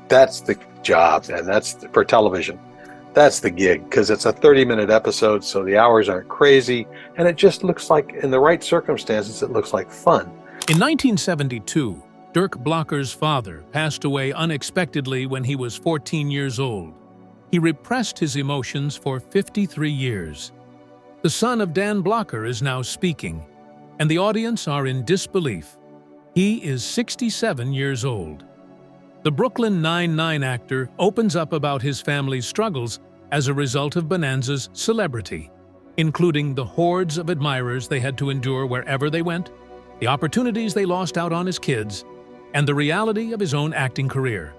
That's the job, and for television. That's the gig, because it's a 30-minute episode, so the hours aren't crazy, and it just looks like, in the right circumstances, it looks like fun. In 1972, Dirk Blokker's father passed away unexpectedly when he was 14 years old. He repressed his emotions for 53 years. The son of Dan Blokker is now speaking, and the audience are in disbelief. He is 67 years old. The Brooklyn Nine-Nine actor opens up about his family's struggles as a result of Bonanza's celebrity, including the hordes of admirers they had to endure wherever they went, the opportunities they lost out on as kids, and the reality of his own acting career.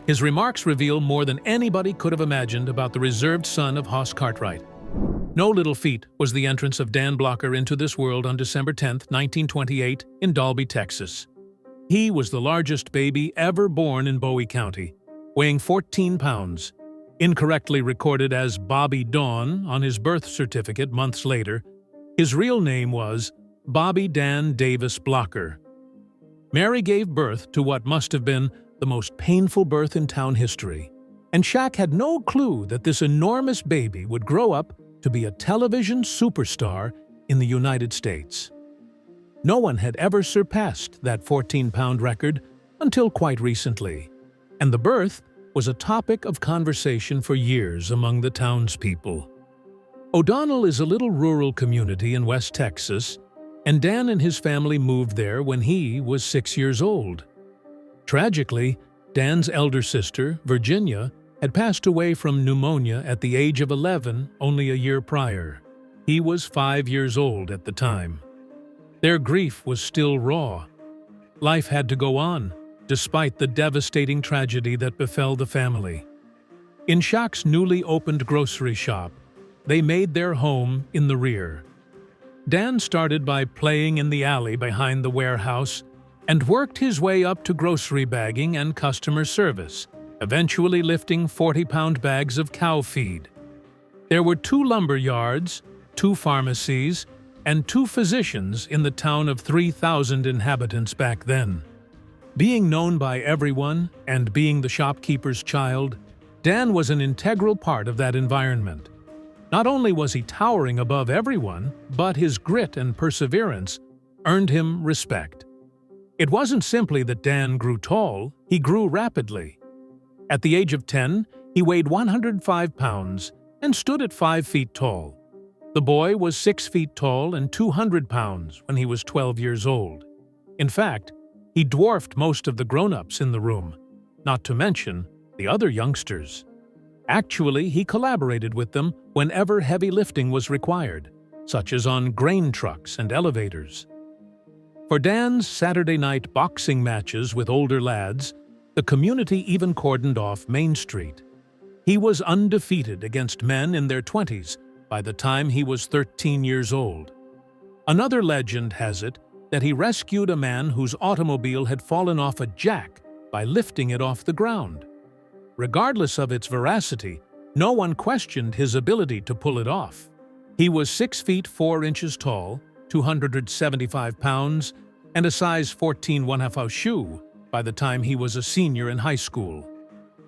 His remarks reveal more than anybody could have imagined about the reserved son of Hoss Cartwright. No little feat was the entrance of Dan Blokker into this world on December 10, 1928, in Dalby, Texas. He was the largest baby ever born in Bowie County, weighing 14 pounds. Incorrectly recorded as Bobby Dawn on his birth certificate months later, his real name was Bobby Dan Davis Blokker. Mary gave birth to what must have been the most painful birth in town history, and Shaq had no clue that this enormous baby would grow up to be a television superstar in the United States. No one had ever surpassed that 14-pound record until quite recently, and the birth was a topic of conversation for years among the townspeople. O'Donnell is a little rural community in West Texas, and Dan and his family moved there when he was 6 years old. Tragically, Dan's elder sister, Virginia, had passed away from pneumonia at the age of 11 only a year prior. He was 5 years old at the time. Their grief was still raw. Life had to go on, despite the devastating tragedy that befell the family. In Shaq's newly opened grocery shop, they made their home in the rear. Dan started by playing in the alley behind the warehouse and worked his way up to grocery bagging and customer service, eventually lifting 40-pound bags of cow feed. There were 2 lumber yards, 2 pharmacies, and 2 physicians in the town of 3,000 inhabitants back then. Being known by everyone and being the shopkeeper's child, Dan was an integral part of that environment. Not only was he towering above everyone, but his grit and perseverance earned him respect. It wasn't simply that Dan grew tall, he grew rapidly. At the age of 10, he weighed 105 pounds and stood at 5 feet tall. The boy was 6 feet tall and 200 pounds when he was 12 years old. In fact, he dwarfed most of the grown-ups in the room, not to mention the other youngsters. Actually, he collaborated with them whenever heavy lifting was required, such as on grain trucks and elevators. For Dan's Saturday night boxing matches with older lads, the community even cordoned off Main Street. He was undefeated against men in their 20s by the time he was 13 years old. Another legend has it that he rescued a man whose automobile had fallen off a jack by lifting it off the ground. Regardless of its veracity, no one questioned his ability to pull it off. He was 6 feet 4 inches tall, 275 pounds, and a size 14 1/2 shoe by the time he was a senior in high school.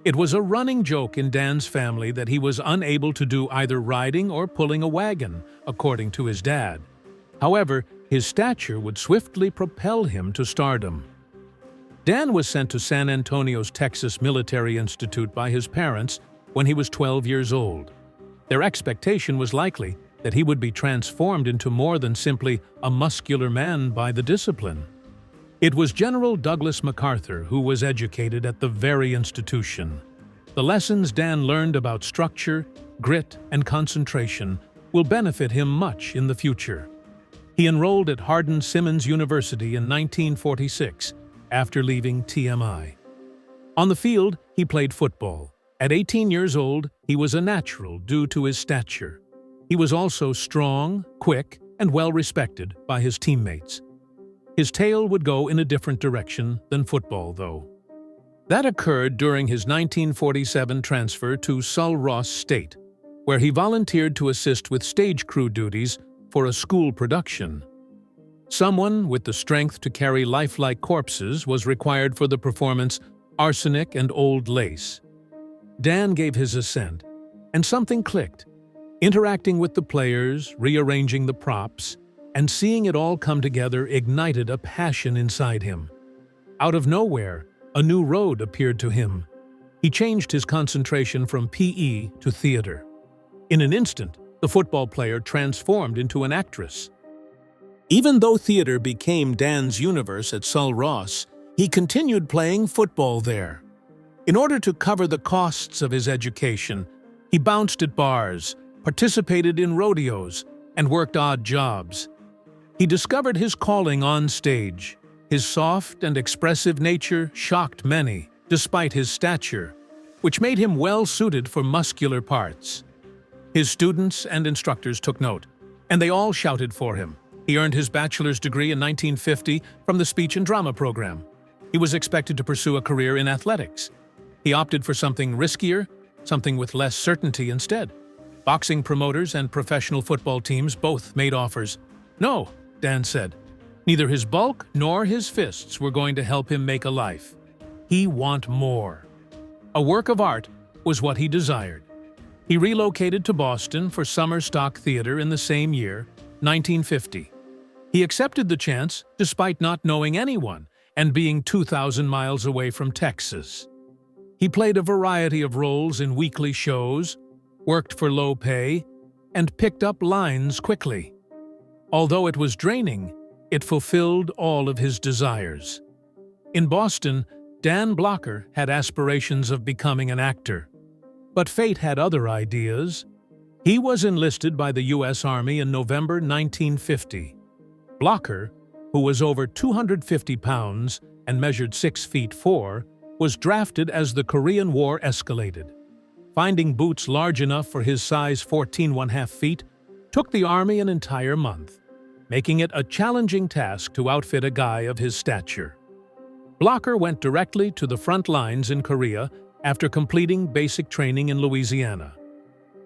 It was a running joke in Dan's family that he was unable to do either riding or pulling a wagon, according to his dad. However, his stature would swiftly propel him to stardom. Dan was sent to San Antonio's Texas Military Institute by his parents when he was 12 years old. Their expectation was likely that he would be transformed into more than simply a muscular man by the discipline. It was General Douglas MacArthur who was educated at the very institution. The lessons Dan learned about structure, grit, and concentration will benefit him much in the future. He enrolled at Hardin-Simmons University in 1946 after leaving TMI. On the field, he played football. At 18 years old, he was a natural due to his stature. He was also strong, quick, and well-respected by his teammates. His tail would go in a different direction than football, though. That occurred during his 1947 transfer to Sul Ross State, where he volunteered to assist with stage crew duties for a school production. Someone with the strength to carry lifelike corpses was required for the performance arsenic and old lace. Dan gave his assent, and something clicked. Interacting with the players, rearranging the props, and seeing it all come together ignited a passion inside him. Out of nowhere, a new road appeared to him. He changed his concentration from PE to theater. In an instant, the football player transformed into an actress. Even though theater became Dan's universe at Sul Ross, he continued playing football there. In order to cover the costs of his education, he bounced at bars, participated in rodeos, and worked odd jobs. He discovered his calling on stage. His soft and expressive nature shocked many, despite his stature, which made him well-suited for muscular parts. His students and instructors took note, and they all shouted for him. He earned his bachelor's degree in 1950 from the speech and drama program. He was expected to pursue a career in athletics. He opted for something riskier, something with less certainty instead. Boxing promoters and professional football teams both made offers. No, Dan said. Neither his bulk nor his fists were going to help him make a life. He wanted more. A work of art was what he desired. He relocated to Boston for summer stock theater in the same year, 1950. He accepted the chance despite not knowing anyone and being 2,000 miles away from Texas. He played a variety of roles in weekly shows, worked for low pay, and picked up lines quickly. Although it was draining, it fulfilled all of his desires. In Boston, Dan Blocker had aspirations of becoming an actor. But fate had other ideas. He was enlisted by the U.S. Army in November 1950. Blocker, who was over 250 pounds and measured 6 feet 4, was drafted as the Korean War escalated. Finding boots large enough for his size 14½ feet took the Army an entire month, making it a challenging task to outfit a guy of his stature. Blocker went directly to the front lines in Korea after completing basic training in Louisiana.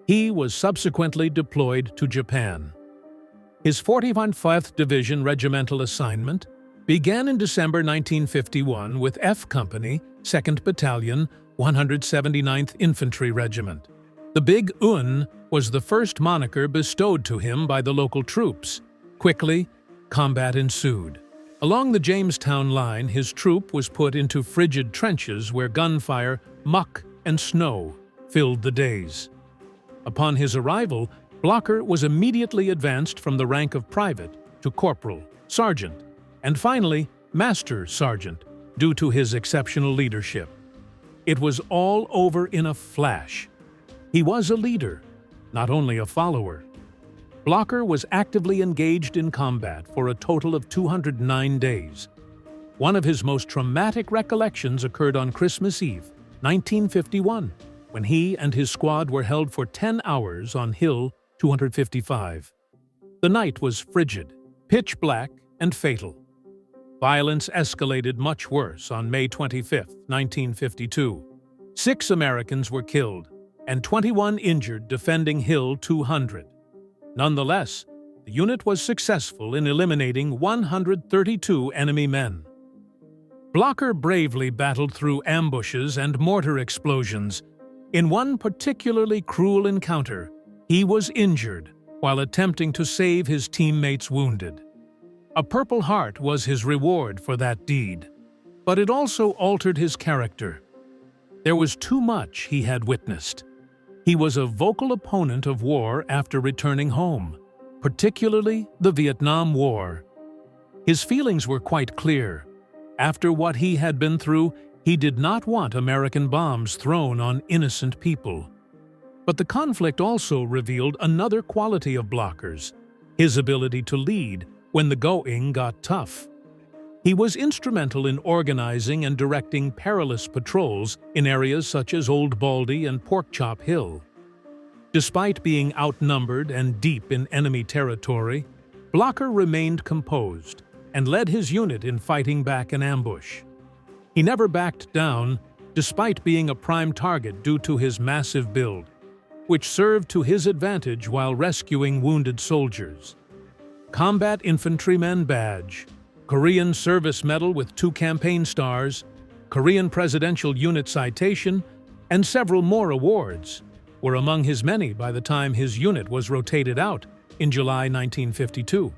He was subsequently deployed to Japan. His 45th Division regimental assignment began in December 1951 with F Company, 2nd Battalion, 179th Infantry Regiment. The Big Un was the first moniker bestowed to him by the local troops. Quickly, combat ensued. Along the Jamestown line, his troop was put into frigid trenches where gunfire, muck, and snow filled the days. Upon his arrival, Blocker was immediately advanced from the rank of private to corporal, sergeant, and finally, master sergeant, due to his exceptional leadership. It was all over in a flash. He was a leader, not only a follower. Blocker was actively engaged in combat for a total of 209 days. One of his most traumatic recollections occurred on Christmas Eve, 1951, when he and his squad were held for 10 hours on Hill 255. The night was frigid, pitch black, and fatal. Violence escalated much worse on May 25, 1952. 6 Americans were killed and 21 injured defending Hill 200. Nonetheless, the unit was successful in eliminating 132 enemy men. Blocker bravely battled through ambushes and mortar explosions. In one particularly cruel encounter, he was injured while attempting to save his teammates wounded. A Purple Heart was his reward for that deed, but it also altered his character. There was too much he had witnessed. He was a vocal opponent of war after returning home, particularly the Vietnam War. His feelings were quite clear. After what he had been through, he did not want American bombs thrown on innocent people. But the conflict also revealed another quality of Blocker's, his ability to lead when the going got tough. He was instrumental in organizing and directing perilous patrols in areas such as Old Baldy and Porkchop Hill. Despite being outnumbered and deep in enemy territory, Blocker remained composed and led his unit in fighting back an ambush. He never backed down, despite being a prime target due to his massive build, which served to his advantage while rescuing wounded soldiers. Combat Infantryman Badge, Korean Service Medal with 2 campaign stars, Korean Presidential Unit Citation, and several more awards were among his many by the time his unit was rotated out in July 1952.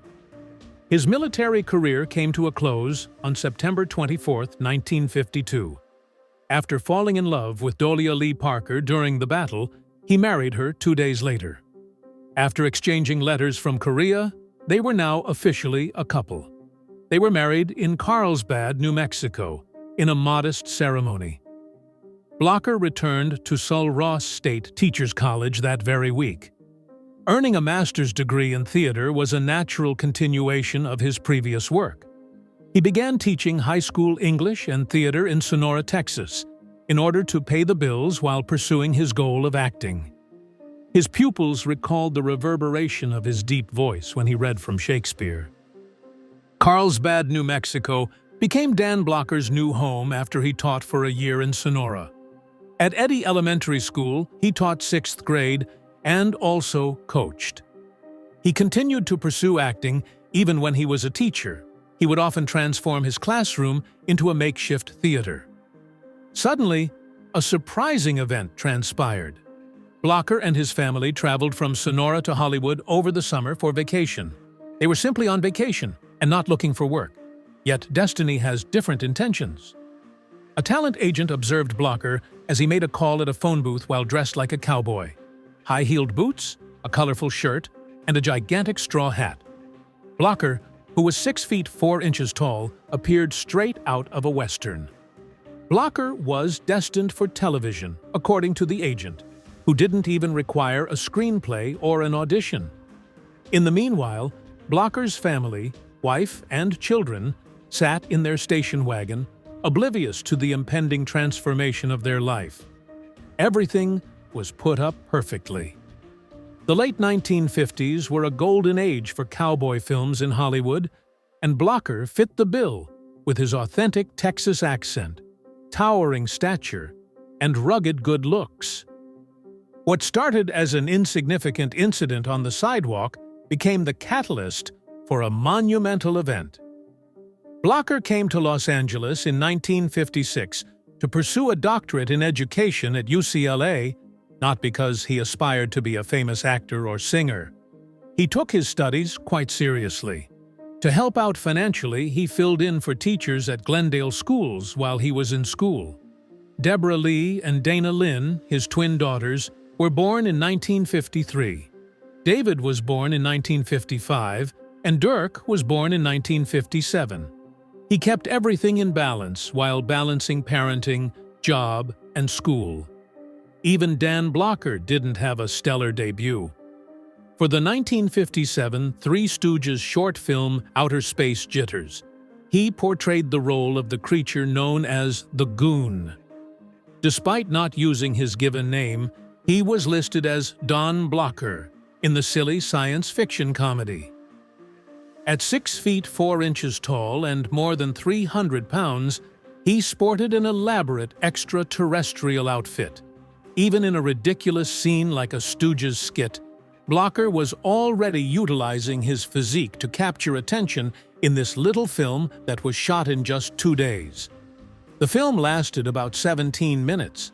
His military career came to a close on September 24, 1952. After falling in love with Dolia Lee Parker during the battle, he married her 2 days later. After exchanging letters from Korea, they were now officially a couple. They were married in Carlsbad, New Mexico, in a modest ceremony. Blocker returned to Sul Ross State Teachers College that very week. Earning a master's degree in theater was a natural continuation of his previous work. He began teaching high school English and theater in Sonora, Texas, in order to pay the bills while pursuing his goal of acting. His pupils recalled the reverberation of his deep voice when he read from Shakespeare. Carlsbad, New Mexico, became Dan Blocker's new home after he taught for a year in Sonora. At Eddy Elementary School, he taught 6th grade and also coached. He continued to pursue acting even when he was a teacher. He would often transform his classroom into a makeshift theater. Suddenly, a surprising event transpired. Blocker and his family traveled from Sonora to Hollywood over the summer for vacation. They were simply on vacation and not looking for work. Yet destiny has different intentions. A talent agent observed Blocker as he made a call at a phone booth while dressed like a cowboy. High-heeled boots, a colorful shirt, and a gigantic straw hat. Blocker, who was 6 feet 4 inches tall, appeared straight out of a Western. Blocker was destined for television, according to the agent, who didn't even require a screenplay or an audition. In the meanwhile, Blocker's family, wife and children, sat in their station wagon, oblivious to the impending transformation of their life. Everything was put up perfectly. The late 1950s were a golden age for cowboy films in Hollywood, and Blocker fit the bill with his authentic Texas accent, towering stature, and rugged good looks. What started as an insignificant incident on the sidewalk became the catalyst for a monumental event. Blocker came to Los Angeles in 1956 to pursue a doctorate in education at UCLA, not because he aspired to be a famous actor or singer. He took his studies quite seriously. To help out financially, he filled in for teachers at Glendale schools while he was in school. Deborah Lee and Dana Lynn, his twin daughters, were born in 1953. David was born in 1955, and Dirk was born in 1957. He kept everything in balance while balancing parenting, job, and school. Even Dan Blocker didn't have a stellar debut. For the 1957 Three Stooges short film Outer Space Jitters, he portrayed the role of the creature known as the Goon. Despite not using his given name, he was listed as Don Blocker in the silly science fiction comedy. At 6 feet 4 inches tall and more than 300 pounds, he sported an elaborate extraterrestrial outfit. Even in a ridiculous scene like a Stooges skit, Blocker was already utilizing his physique to capture attention in this little film that was shot in just 2 days. The film lasted about 17 minutes.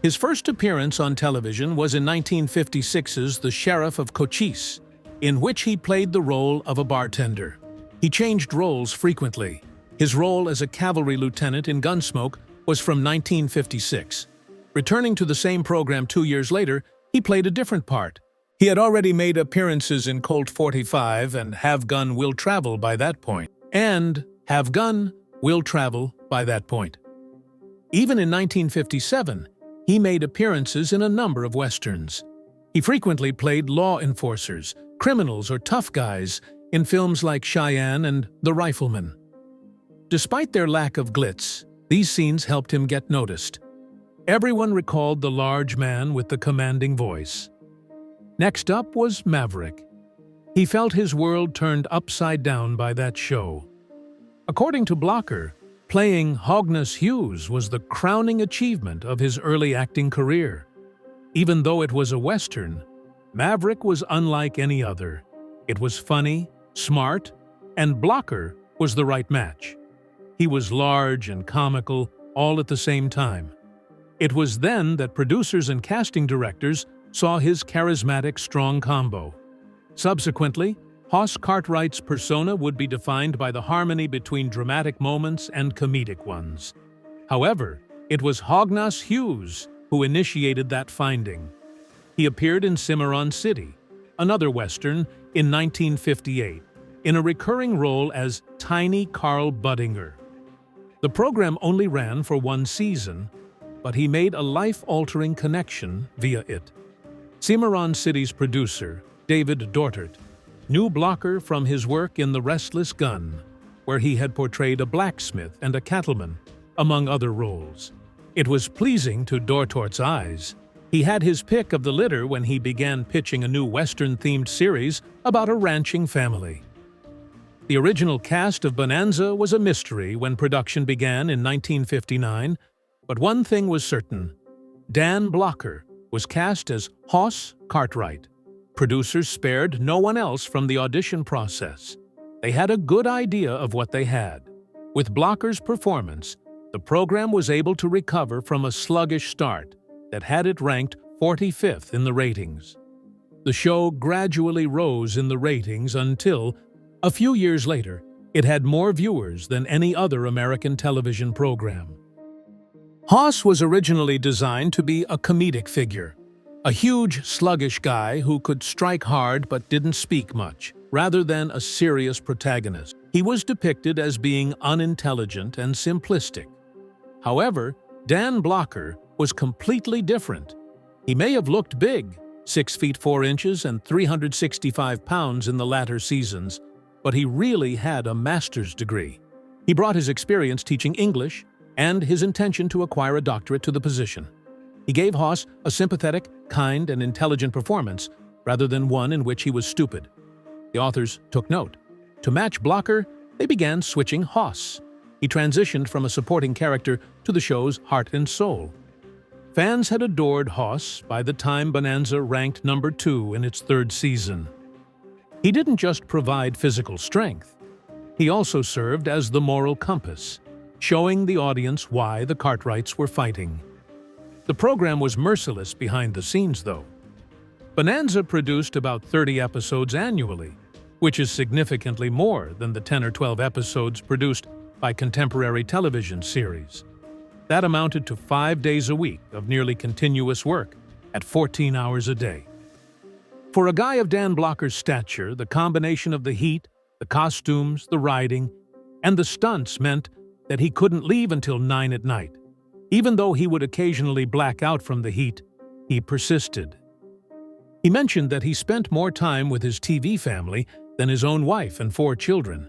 His first appearance on television was in 1956's The Sheriff of Cochise, in which he played the role of a bartender. He changed roles frequently. His role as a cavalry lieutenant in Gunsmoke was from 1956. Returning to the same program 2 years later, he played a different part. He had already made appearances in Colt 45 and Have Gun Will Travel by that point. Even in 1957, he made appearances in a number of westerns. He frequently played law enforcers, criminals, or tough guys in films like Cheyenne and The Rifleman. Despite their lack of glitz, these scenes helped him get noticed. Everyone recalled the large man with the commanding voice. Next up was Maverick. He felt his world turned upside down by that show. According to Blocker, playing Hogness Hughes was the crowning achievement of his early acting career. Even though it was a Western, Maverick was unlike any other. It was funny, smart, and Blocker was the right match. He was large and comical, all at the same time. It was then that producers and casting directors saw his charismatic, strong combo. Subsequently, Hoss Cartwright's persona would be defined by the harmony between dramatic moments and comedic ones. However, it was Hognas Hughes who initiated that finding. He appeared in Cimarron City, another Western, in 1958, in a recurring role as Tiny Carl Budinger. The program only ran for one season, but he made a life-altering connection via it. Cimarron City's producer, David Dortert, knew Blocker from his work in The Restless Gun, where he had portrayed a blacksmith and a cattleman, among other roles. It was pleasing to Dortert's eyes. He had his pick of the litter when he began pitching a new Western-themed series about a ranching family. The original cast of Bonanza was a mystery when production began in 1959, but one thing was certain: Dan Blocker was cast as Hoss Cartwright. Producers spared no one else from the audition process. They had a good idea of what they had. With Blocker's performance, the program was able to recover from a sluggish start that had it ranked 45th in the ratings. The show gradually rose in the ratings until, a few years later, it had more viewers than any other American television program. Hoss was originally designed to be a comedic figure, a huge, sluggish guy who could strike hard but didn't speak much, rather than a serious protagonist. He was depicted as being unintelligent and simplistic. However, Dan Blocker was completely different. He may have looked big, 6 feet 4 inches and 365 pounds in the latter seasons, but he really had a master's degree. He brought his experience teaching English and his intention to acquire a doctorate to the position. He gave Hoss a sympathetic, kind, and intelligent performance, rather than one in which he was stupid. The authors took note. To match Blocker, they began switching Hoss. He transitioned from a supporting character to the show's heart and soul. Fans had adored Hoss by the time Bonanza ranked number 2 in its 3rd season. He didn't just provide physical strength. He also served as the moral compass, showing the audience why the Cartwrights were fighting. The program was merciless behind the scenes, though. Bonanza produced about 30 episodes annually, which is significantly more than the 10 or 12 episodes produced by contemporary television series. That amounted to 5 days a week of nearly continuous work at 14 hours a day. For a guy of Dan Blocker's stature, the combination of the heat, the costumes, the writing, and the stunts meant that he couldn't leave until 9 at night. Even though he would occasionally black out from the heat, he persisted. He mentioned that he spent more time with his TV family than his own wife and 4 children.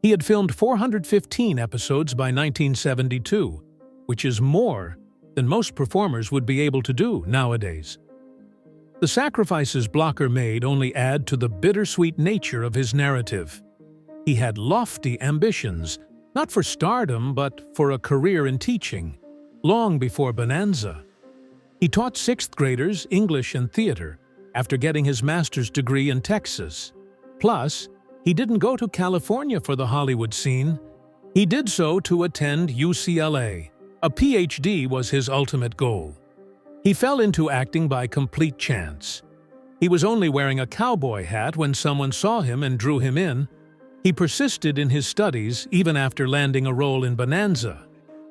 He had filmed 415 episodes by 1972, which is more than most performers would be able to do nowadays. The sacrifices Blocker made only add to the bittersweet nature of his narrative. He had lofty ambitions, not for stardom but for a career in teaching, long before Bonanza. He taught 6th graders English and theater after getting his master's degree in Texas. Plus, he didn't go to California for the Hollywood scene. He did so to attend UCLA. A PhD was his ultimate goal. He fell into acting by complete chance. He was only wearing a cowboy hat when someone saw him and drew him in. He persisted in his studies even after landing a role in Bonanza.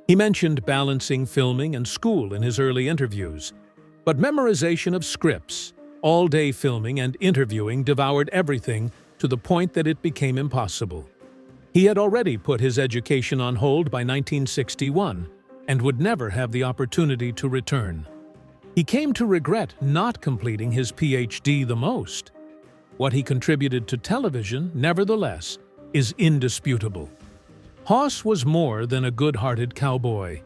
He mentioned balancing filming and school in his early interviews, but memorization of scripts, all-day filming and interviewing devoured everything to the point that it became impossible. He had already put his education on hold by 1961 and would never have the opportunity to return. He came to regret not completing his PhD the most. What he contributed to television, nevertheless, is indisputable. Hoss was more than a good-hearted cowboy.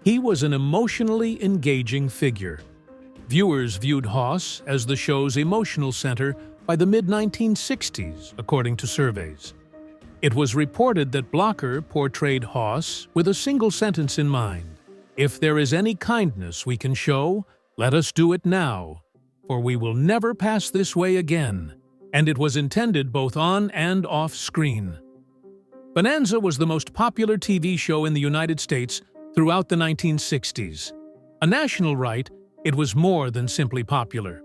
He was an emotionally engaging figure. Viewers viewed Hoss as the show's emotional center by the mid-1960s, according to surveys. It was reported that Blocker portrayed Hoss with a single sentence in mind: "If there is any kindness we can show, let us do it now, for we will never pass this way again." And it was intended both on and off screen. Bonanza was the most popular TV show in the United States throughout the 1960s. A national right, it was more than simply popular.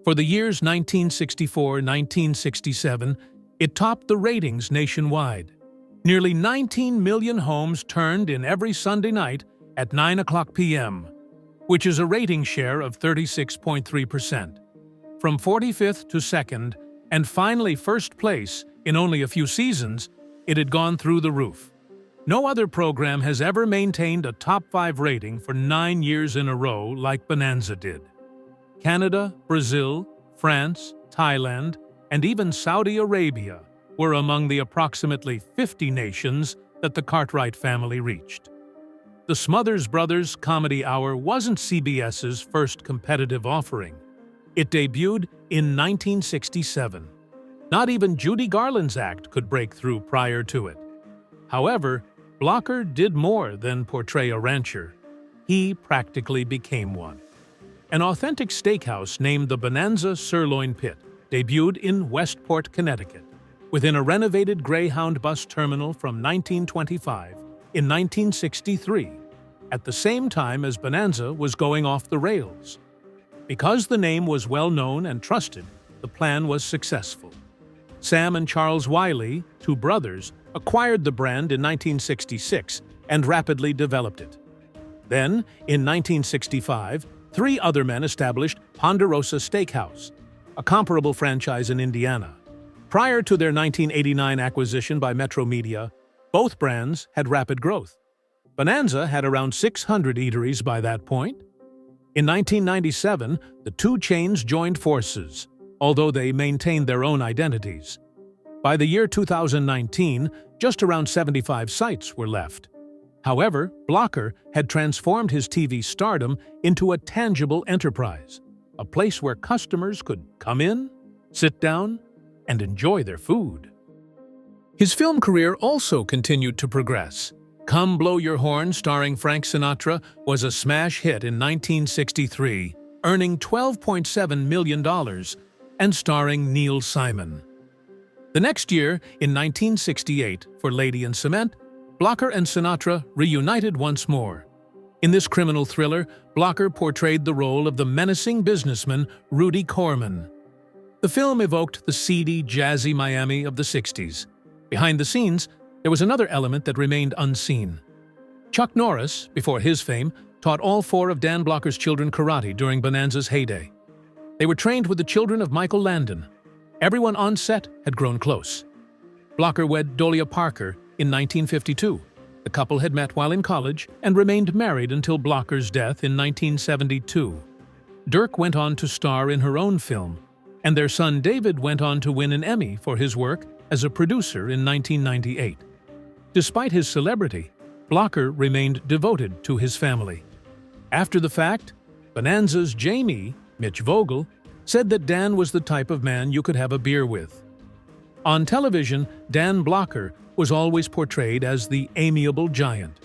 For the years 1964-1967, it topped the ratings nationwide. Nearly 19 million homes turned in every Sunday night at 9 o'clock p.m., which is a rating share of 36.3%. From 45th to 2nd, and finally first place in only a few seasons, it had gone through the roof. No other program has ever maintained a top 5 rating for 9 years in a row like Bonanza did. Canada, Brazil, France, Thailand, and even Saudi Arabia were among the approximately 50 nations that the Cartwright family reached. The Smothers Brothers Comedy Hour wasn't CBS's first competitive offering. It debuted in 1967. Not even Judy Garland's act could break through prior to it. However, Blocker did more than portray a rancher. He practically became one. An authentic steakhouse named the Bonanza Sirloin Pit debuted in Westport, Connecticut, within a renovated Greyhound bus terminal from 1925 in 1963, at the same time as Bonanza was going off the rails. Because the name was well known and trusted, the plan was successful. Sam and Charles Wiley, two brothers, acquired the brand in 1966 and rapidly developed it. Then, in 1965, 3 other men established Ponderosa Steakhouse, a comparable franchise in Indiana. Prior to their 1989 acquisition by Metro Media, both brands had rapid growth. Bonanza had around 600 eateries by that point. In 1997, the two chains joined forces, although they maintained their own identities. By the year 2019, just around 75 sites were left. However, Blocker had transformed his TV stardom into a tangible enterprise, a place where customers could come in, sit down, and enjoy their food. His film career also continued to progress. Come Blow Your Horn, starring Frank Sinatra, was a smash hit in 1963, earning $12.7 million and starring Neil Simon. The next year, in 1968, for Lady in Cement, Blocker and Sinatra reunited once more. In this criminal thriller, Blocker portrayed the role of the menacing businessman Rudy Corman. The film evoked the seedy, jazzy Miami of the 60s. Behind the scenes, there was another element that remained unseen. Chuck Norris, before his fame, taught all 4 of Dan Blocker's children karate during Bonanza's heyday. They were trained with the children of Michael Landon. Everyone on set had grown close. Blocker wed Dolia Parker in 1952. The couple had met while in college and remained married until Blocker's death in 1972. Dirk went on to star in her own film, and their son David went on to win an Emmy for his work as a producer in 1998. Despite his celebrity, Blocker remained devoted to his family. After the fact, Bonanza's Jamie, Mitch Vogel, said that Dan was the type of man you could have a beer with. On television, Dan Blocker was always portrayed as the amiable giant.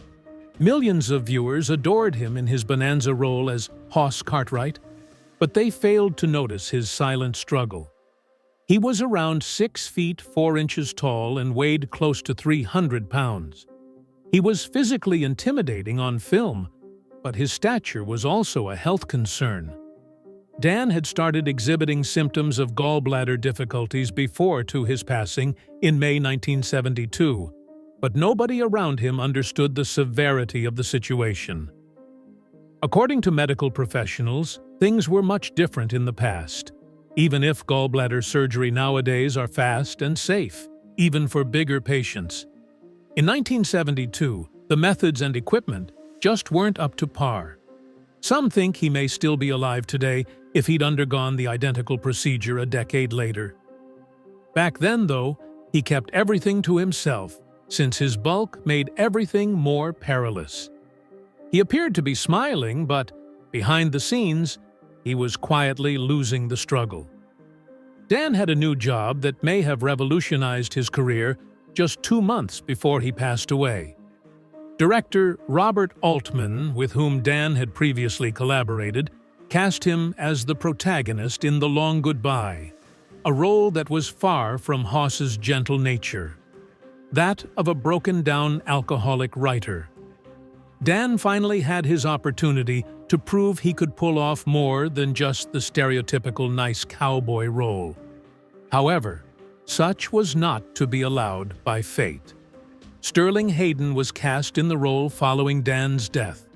Millions of viewers adored him in his Bonanza role as Hoss Cartwright, but they failed to notice his silent struggle. He was around 6 feet 4 inches tall and weighed close to 300 pounds. He was physically intimidating on film, but his stature was also a health concern. Dan had started exhibiting symptoms of gallbladder difficulties before to his passing in May 1972, but nobody around him understood the severity of the situation. According to medical professionals, things were much different in the past, even if gallbladder surgery nowadays are fast and safe, even for bigger patients. In 1972, the methods and equipment just weren't up to par. Some think he may still be alive today if he'd undergone the identical procedure a decade later. Back then, though, he kept everything to himself, since his bulk made everything more perilous. He appeared to be smiling, but behind the scenes, he was quietly losing the struggle. Dan had a new job that may have revolutionized his career just 2 months before he passed away. Director Robert Altman, with whom Dan had previously collaborated, cast him as the protagonist in The Long Goodbye, a role that was far from Hoss's gentle nature, that of a broken-down alcoholic writer. Dan finally had his opportunity to prove he could pull off more than just the stereotypical nice cowboy role. However, such was not to be allowed by fate. Sterling Hayden was cast in the role following Dan's death.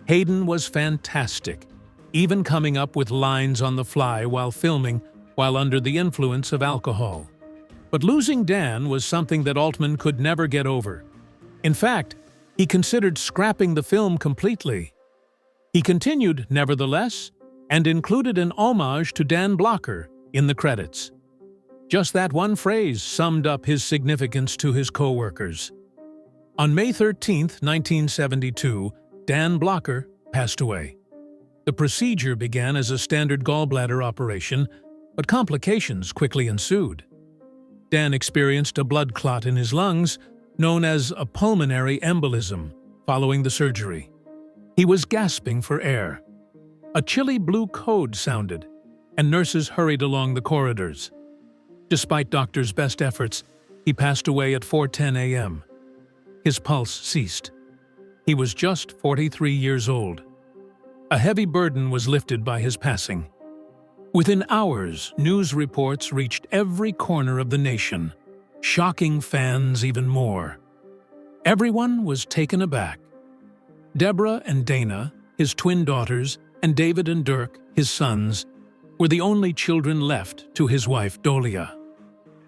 Hayden was fantastic, even coming up with lines on the fly while filming while under the influence of alcohol. But losing Dan was something that Altman could never get over. In fact, he considered scrapping the film completely. He continued, nevertheless, and included an homage to Dan Blocker in the credits. Just that one phrase summed up his significance to his co-workers. On May 13, 1972, Dan Blocker passed away. The procedure began as a standard gallbladder operation, but complications quickly ensued. Dan experienced a blood clot in his lungs, known as a pulmonary embolism, following the surgery. He was gasping for air. A chilly blue code sounded, and nurses hurried along the corridors. Despite doctors' best efforts, he passed away at 4:10 a.m. His pulse ceased. He was just 43 years old. A heavy burden was lifted by his passing. Within hours, news reports reached every corner of the nation, shocking fans even more. Everyone was taken aback. Deborah and Dana, his twin daughters, and David and Dirk, his sons, were the only children left to his wife Dolia.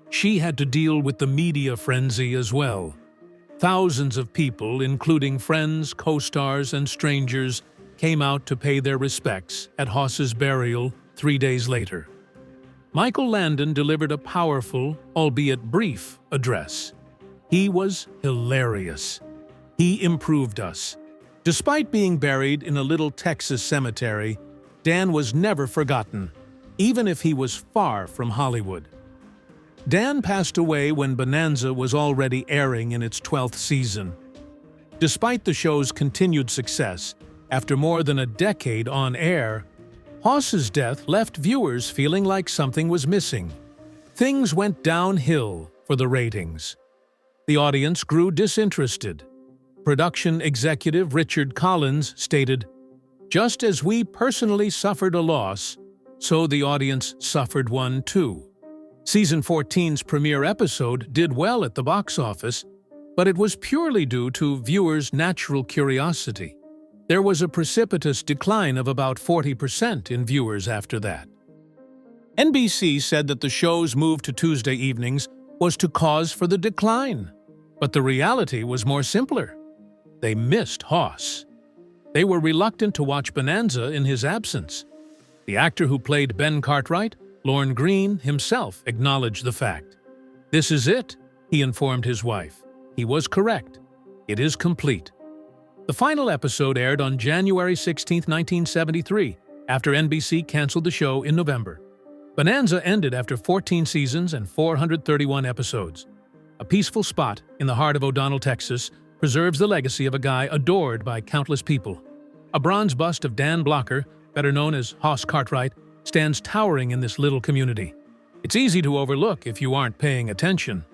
She had to deal with the media frenzy as well. Thousands of people, including friends, co-stars, and strangers, came out to pay their respects at Hossa's burial 3 days later. Michael Landon delivered a powerful, albeit brief, address. He was hilarious. He improved us. Despite being buried in a little Texas cemetery, Dan was never forgotten, even if he was far from Hollywood. Dan passed away when Bonanza was already airing in its 12th season. Despite the show's continued success, after more than a decade on air, Hossa's death left viewers feeling like something was missing. Things went downhill for the ratings. The audience grew disinterested. Production executive Richard Collins stated, "Just as we personally suffered a loss, so the audience suffered one too." Season 14's premiere episode did well at the box office, but it was purely due to viewers' natural curiosity. There was a precipitous decline of about 40% in viewers after that. NBC said that the show's move to Tuesday evenings was to cause for the decline, but the reality was more simpler. They missed Hoss. They were reluctant to watch Bonanza in his absence. The actor who played Ben Cartwright, Lorne Greene, himself acknowledged the fact. "This is it," he informed his wife. He was correct. It is complete. The final episode aired on January 16, 1973, after NBC canceled the show in November. Bonanza ended after 14 seasons and 431 episodes. A peaceful spot in the heart of O'Donnell, Texas, preserves the legacy of a guy adored by countless people. A bronze bust of Dan Blocker, better known as Hoss Cartwright, stands towering in this little community. It's easy to overlook if you aren't paying attention.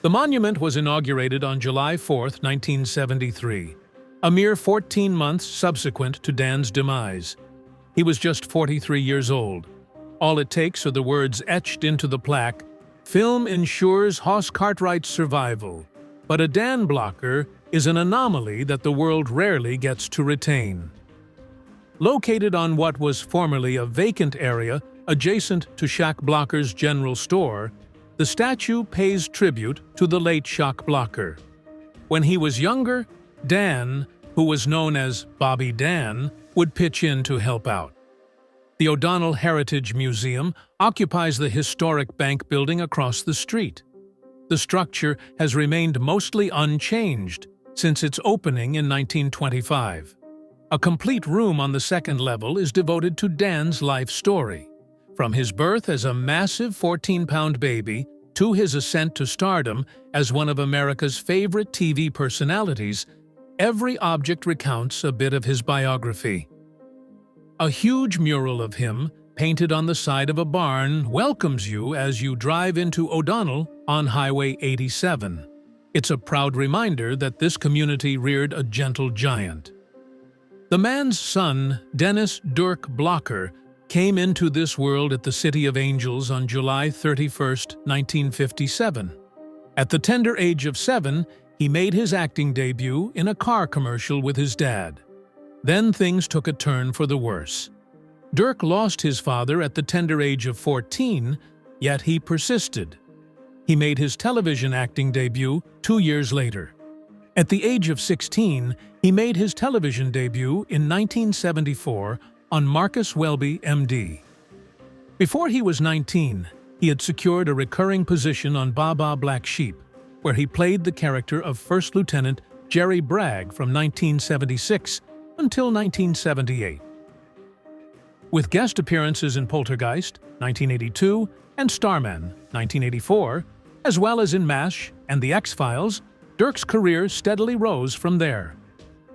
The monument was inaugurated on July 4, 1973, a mere 14 months subsequent to Dan's demise. He was just 43 years old. All it takes are the words etched into the plaque, "Film ensures Hoss Cartwright's survival, but a Dan Blocker is an anomaly that the world rarely gets to retain." Located on what was formerly a vacant area adjacent to Shaq Blocker's general store, the statue pays tribute to the late Shaq Blocker. When he was younger, Dan, who was known as Bobby Dan, would pitch in to help out. The O'Donnell Heritage Museum occupies the historic bank building across the street. The structure has remained mostly unchanged since its opening in 1925. A complete room on the second level is devoted to Dan's life story. From his birth as a massive 14-pound baby to his ascent to stardom as one of America's favorite TV personalities, every object recounts a bit of his biography. A huge mural of him, painted on the side of a barn, welcomes you as you drive into O'Donnell on Highway 87. It's a proud reminder that this community reared a gentle giant. The man's son, Dennis Dirk Blocker, came into this world at the City of Angels on July 31, 1957. At the tender age of 7, he made his acting debut in a car commercial with his dad. Then things took a turn for the worse. Dirk lost his father at the tender age of 14, yet he persisted. He made his television acting debut 2 years later. At the age of 16, he made his television debut in 1974 on Marcus Welby, MD. Before he was 19, he had secured a recurring position on Baa Black Sheep, where he played the character of First Lieutenant Jerry Bragg from 1976 until 1978. With guest appearances in Poltergeist, 1982, and Starman, 1984, as well as in MASH and The X-Files, Dirk's career steadily rose from there.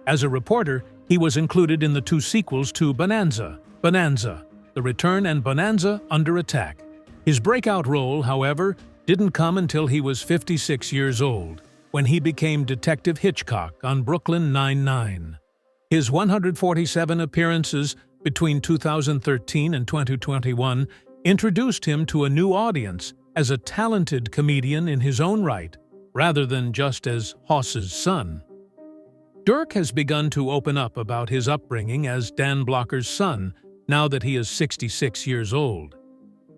As a reporter, he was included in the 2 sequels to Bonanza, The Return and Bonanza Under Attack. His breakout role, however, didn't come until he was 56 years old, when he became Detective Hitchcock on Brooklyn Nine-Nine. His 147 appearances between 2013 and 2021 introduced him to a new audience as a talented comedian in his own right, rather than just as Hoss's son. Dirk has begun to open up about his upbringing as Dan Blocker's son now that he is 66 years old.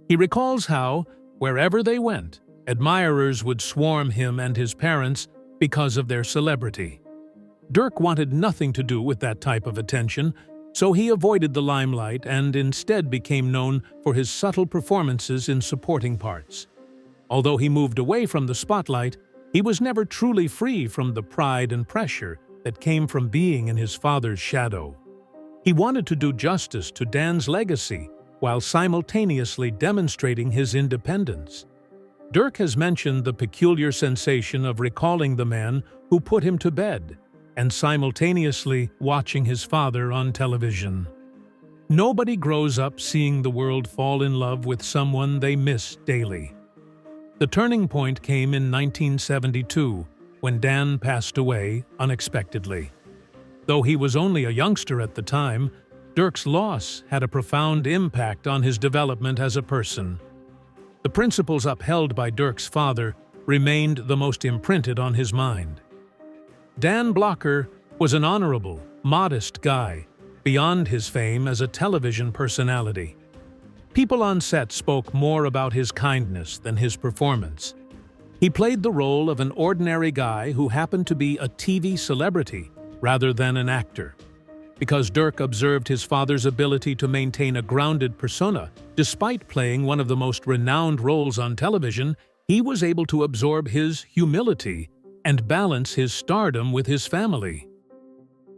He recalls how, wherever they went, admirers would swarm him and his parents because of their celebrity. Dirk wanted nothing to do with that type of attention, so he avoided the limelight and instead became known for his subtle performances in supporting parts. Although he moved away from the spotlight, he was never truly free from the pride and pressure that came from being in his father's shadow. He wanted to do justice to Dan's legacy while simultaneously demonstrating his independence. Dirk has mentioned the peculiar sensation of recalling the man who put him to bed and simultaneously watching his father on television. Nobody grows up seeing the world fall in love with someone they miss daily. The turning point came in 1972, when Dan passed away unexpectedly. Though he was only a youngster at the time, Dirk's loss had a profound impact on his development as a person. The principles upheld by Dirk's father remained the most imprinted on his mind. Dan Blocker was an honorable, modest guy, beyond his fame as a television personality. People on set spoke more about his kindness than his performance. He played the role of an ordinary guy who happened to be a TV celebrity rather than an actor. Because Dirk observed his father's ability to maintain a grounded persona, despite playing one of the most renowned roles on television, he was able to absorb his humility and balance his stardom with his family.